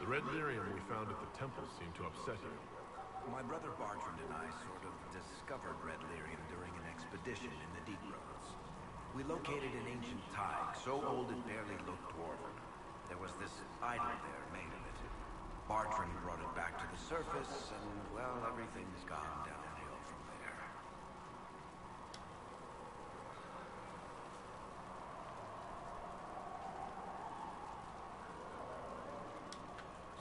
The red lyrium we found at the temple seemed to upset you. My brother Bartrand and I sort of discovered red lyrium during an expedition in the deep roads. We located an ancient tide, so old it barely looked dwarven. There was this idol there made of it. Bartrand brought it back to the surface, and, well, everything's gone downhill from there.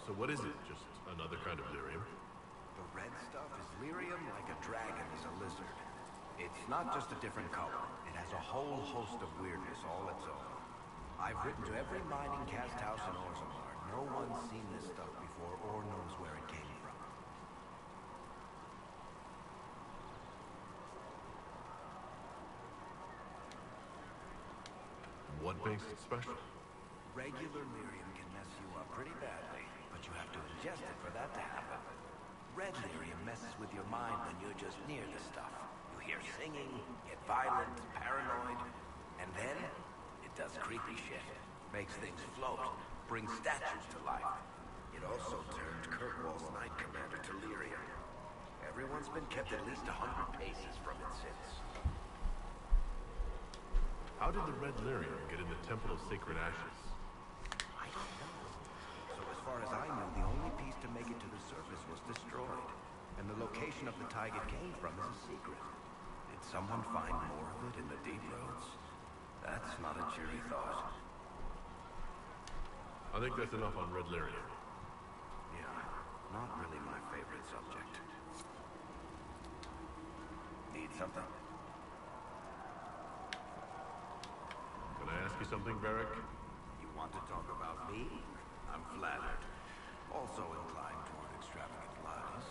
So what is it? Just another kind of lyrium? The red stuff is lyrium like a dragon is a lizard. It's not just a different color. It has a whole host of weirdness all its own. I've written to every mining cast house in Orzammar. No one's seen this stuff before or knows where it came from. What makes it special? Regular lyrium can mess you up pretty badly, but you have to ingest it for that to happen. Red lyrium messes with your mind when you're just near the stuff. You hear singing, get violent, paranoid, and then it does creepy shit. Makes things float, brings statues to life. It also turned Kirkwall's Knight Commander to lyrium. Everyone's been kept at least 100 paces from it since. How did the red lyrium get in the Temple of Sacred Ashes? I don't know. So as far as I knew, the only piece to make it to the surface was destroyed. And the location of the tide it came from is a secret. Did someone find more of it in the deep roads? That's not a cheery thought. I think that's enough on red lyrium. Yeah, not really my favorite subject. Need something? Can I ask you something, Varric? You want to talk about me? I'm flattered. Also inclined toward extravagant lies.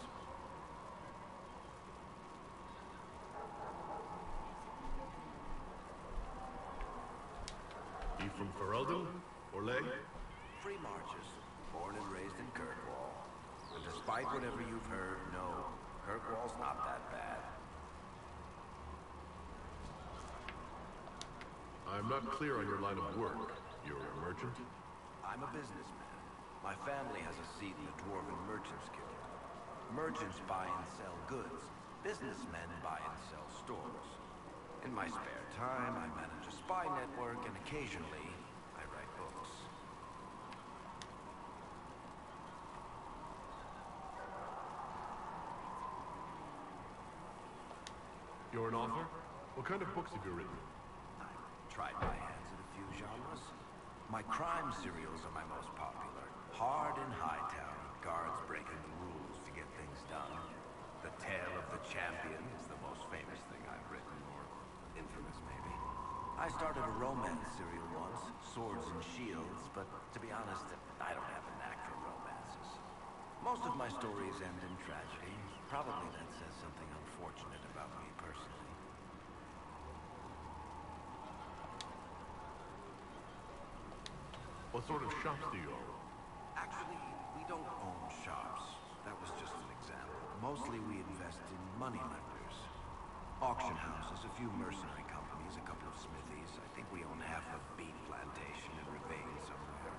You from Ferelden? Or Ley? Free marches, born and raised in Kirkwall. And despite whatever you've heard, no, Kirkwall's not that bad. I'm not clear on your line of work. You're a merchant? I'm a businessman. My family has a seat in the Dwarven Merchants Guild. Merchants buy and sell goods. Businessmen buy and sell stores. In my spare time, I manage a spy network, and occasionally, I write books. You're an author? What kind of books have you written? I've tried my hands at a few genres. My crime serials are my most popular. Hard in Hightown, guards breaking the rules to get things done. The Tale of the Champion is the most famous thing I've written, or infamous maybe. I started a romance serial once, Swords and Shields, but to be honest, I don't have a knack for romances. Most of my stories end in tragedy. Probably that says something unfortunate about me personally. What sort of shops do you own? Actually, we don't own shops. That was just an example. Mostly we invest in money lenders. Auction houses, a few mercenary companies, a couple of smithies. I think we own half a beet plantation in Ravine somewhere.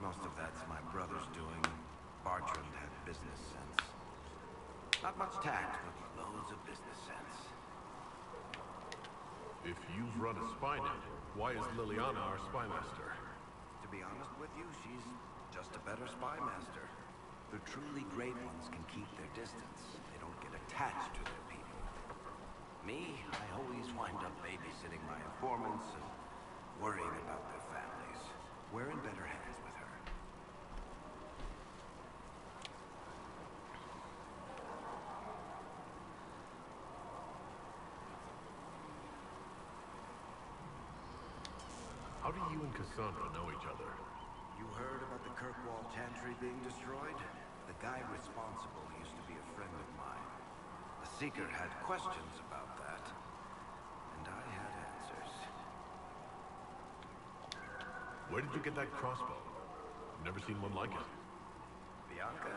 Most of that's my brother's doing. Bartrand had business sense. Not much tact, but loads of business sense. If you've run a spy network, why is Liliana our spy master? To be honest with you, she's just a better spy master. The truly great ones can keep their distance. They don't get attached to their people. Me, I always wind up babysitting my informants and worrying about their families. We're in better hands with her. How do you and Cassandra know each other? You heard about the Kirkwall Chantry being destroyed? The guy responsible used to be a friend of mine. The Seeker had questions about that, and I had answers. Where did you get that crossbow? I've never seen one like it. Bianca?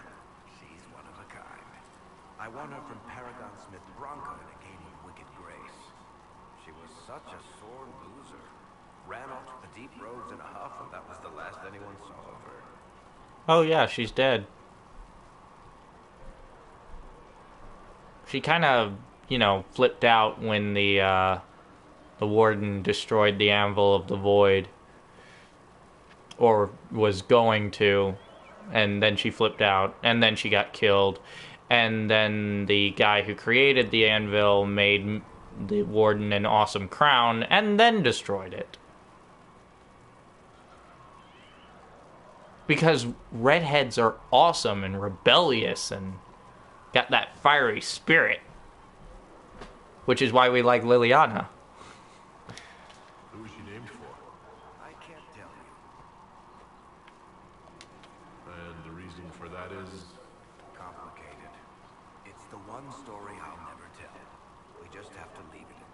She's one of a kind. I won her from Paragon Smith Bronca in a game of Wicked Grace. She was such a sore loser. Ran off the deep roads in a huff, and that was the last anyone saw of her. Oh yeah, she's dead. She kind of, you know, flipped out when the warden destroyed the Anvil of the Void, or was going to, and then she flipped out, and then she got killed, and then the guy who created the anvil made the warden an awesome crown, and then destroyed it. Because redheads are awesome and rebellious and got that fiery spirit, which is why we like Liliana. Who is she named for? I can't tell you. And the reason for that is... Complicated. It's the one story I'll never tell. We just have to leave it at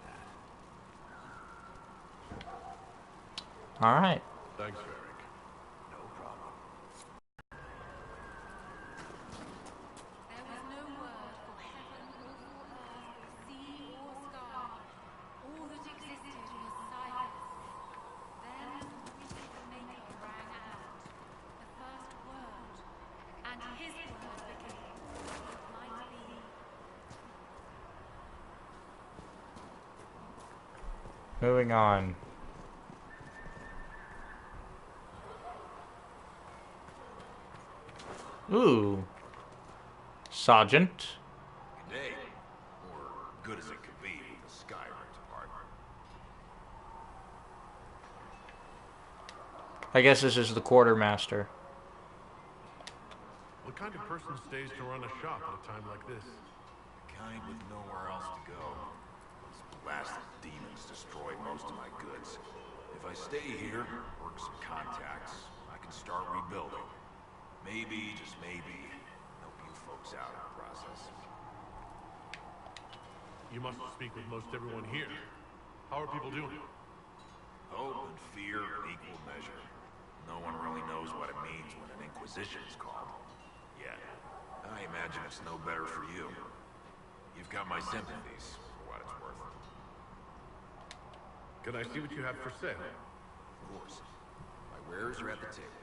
that. Alright. Thanks, Varric. No problem. There was no word for heaven or for earth, or sea or sky. All that existed was silence. Then the voice of the Maker rang out, the first word, and his word became what might be. Moving on. Ooh. Sergeant. Good day. Or good as it could be in the Skyrim department. I guess this is the quartermaster. What kind of person stays to run a shop at a time like this? The kind with nowhere else to go. These blasted demons destroyed most of my goods. If I stay here, work some contacts, I can start rebuilding. Maybe, just maybe, help you folks out in the process. You must speak with most everyone here. How are people doing? Hope and fear in equal measure. No one really knows what it means when an Inquisition is called. Yet. I imagine it's no better for you. You've got my sympathies, for what it's worth. Can I see what you have for sale? Of course. My wares are at the table.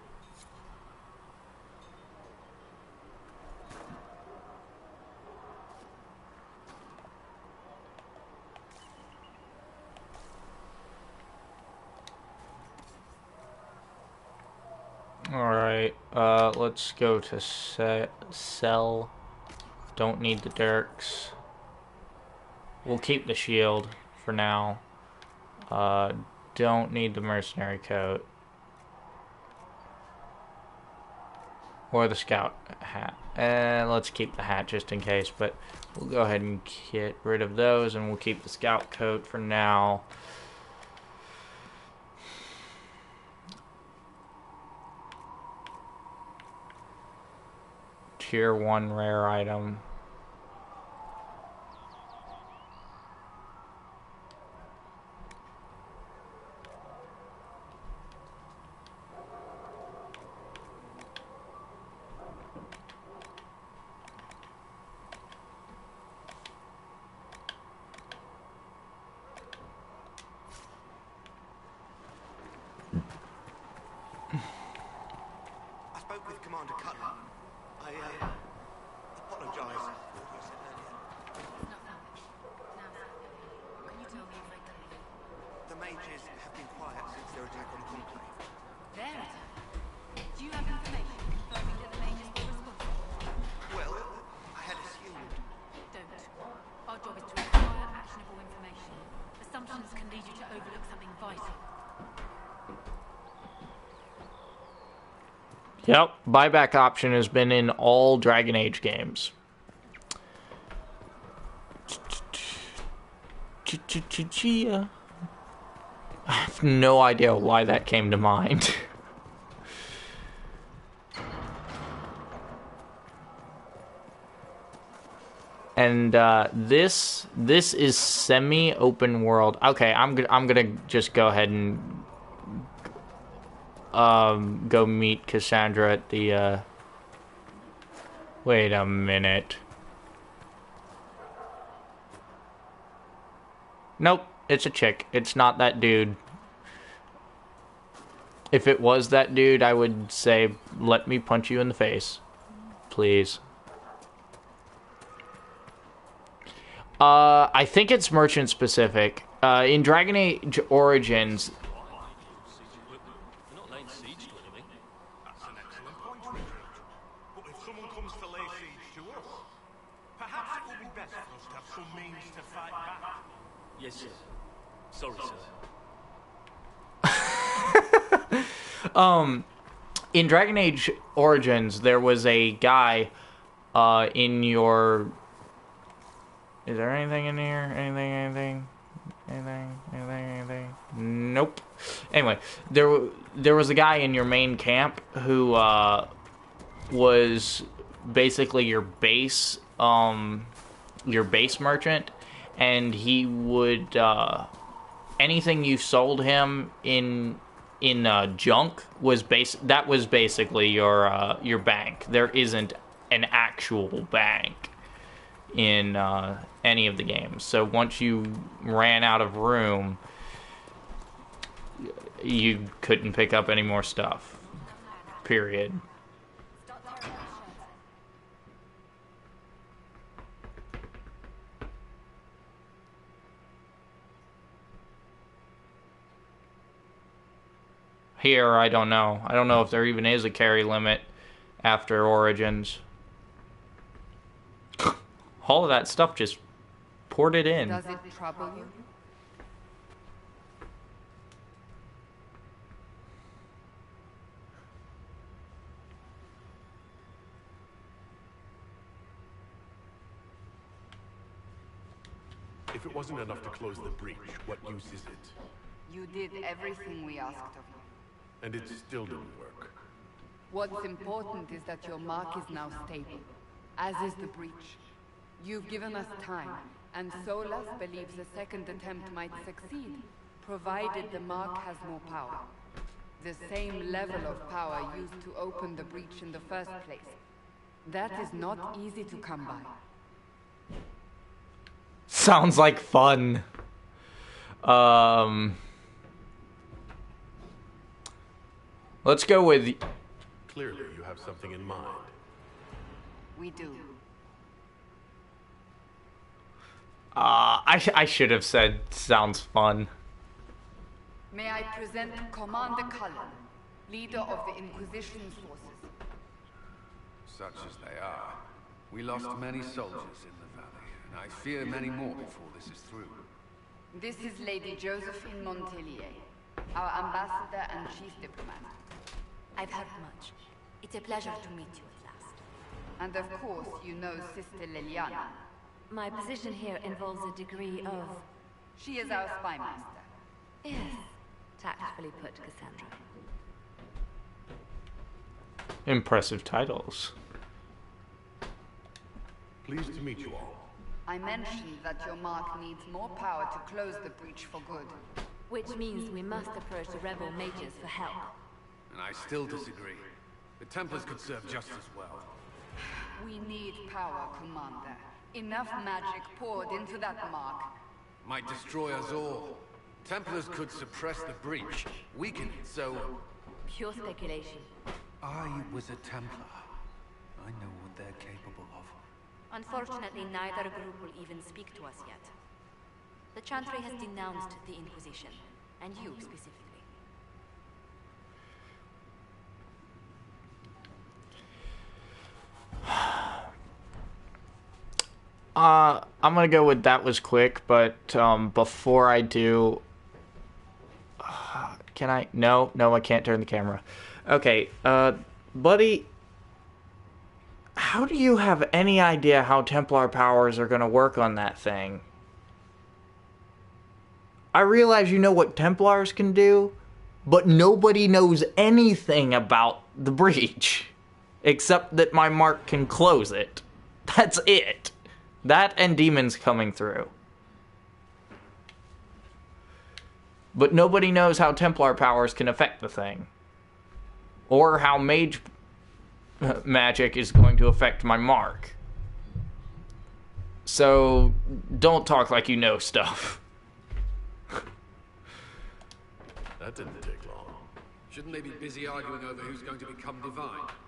Alright, let's go to sell. Don't need the dirks. We'll keep the shield for now. Don't need the mercenary coat. Or the scout hat. And let's keep the hat just in case, but we'll go ahead and get rid of those, and we'll keep the scout coat for now. Tier 1 rare item. I spoke with Commander Cutler. I apologize for what you said earlier. Can you tell me if I can? The mages have been quiet since their attack on Conclave. Their attack? Do you have information confirming that the mages were responsible? Well, I had assumed. Don't. Our job is to acquire actionable information. Assumptions can lead you to overlook something vital. Yep, buyback option has been in all Dragon Age games. I have no idea why that came to mind. And this is semi-open world. Okay, I'm gonna just go ahead and go meet Cassandra at the wait a minute. Nope, it's a chick. It's not that dude. If it was that dude, I would say, let me punch you in the face. Please. I think it's merchant specific. In Dragon Age Origins, They're not laying siege to anything. That's an excellent point, Richard. But if someone comes to lay siege to us, perhaps it will be best for us to have some means to fight back. Yes, sir. Sorry, sir. in Dragon Age Origins, there was a guy in your... Is there anything in here? Anything? Nope. Anyway, there was a guy in your main camp who was basically your base merchant, and he would anything you sold him in junk was basically your bank. There isn't an actual bank in any of the games. So once you ran out of room, you couldn't pick up any more stuff. Period. Here, I don't know. I don't know if there even is a carry limit after Origins. All of that stuff just poured it in. Does it trouble you? If it wasn't enough to close the breach, what use is it? You did everything we asked of you. And it still didn't work. What's important is that your mark is now stable, as is the breach. You've given us time, and Solas believes a second attempt might succeed, provided the mark has more power. The same level of power used to open the breach in the first place. That is not easy to come by. Sounds like fun. Let's go with... Clearly, you have something in mind. We do. I should have said sounds fun. May I present Commander Cullen, leader of the Inquisition's forces. Such as they are. We lost many soldiers in the valley, and I fear many more before this is through. This is Lady Josephine Montelier, our ambassador and chief diplomat. I've heard much. It's a pleasure to meet you at last. And of course, you know Sister Liliana. My position here involves a degree of... She is our spy master. Yes, tactfully put, Cassandra. Impressive titles. Pleased to meet you all. I mentioned that your mark needs more power to close the breach for good. Which means we must approach the rebel mages for help. And I still disagree. The Templars could serve just as well. We need power, Commander. Enough magic poured into that mark. Might destroy us all. Templars could suppress the breach, weaken it, so... Pure speculation. I was a Templar. I know what they're capable of. Unfortunately, neither group will even speak to us yet. The Chantry has denounced the Inquisition, and you specifically. I'm gonna go with that was quick, but before I do... can I? No, I can't turn the camera. Okay, buddy... How do you have any idea how Templar powers are gonna work on that thing? I realize you know what Templars can do, but nobody knows anything about the breach. Except that my mark can close it. That's it. That and demons coming through. But nobody knows how Templar powers can affect the thing. Or how mage magic is going to affect my mark. So, don't talk like you know stuff. That didn't take long. Shouldn't they be busy arguing over who's going to become divine?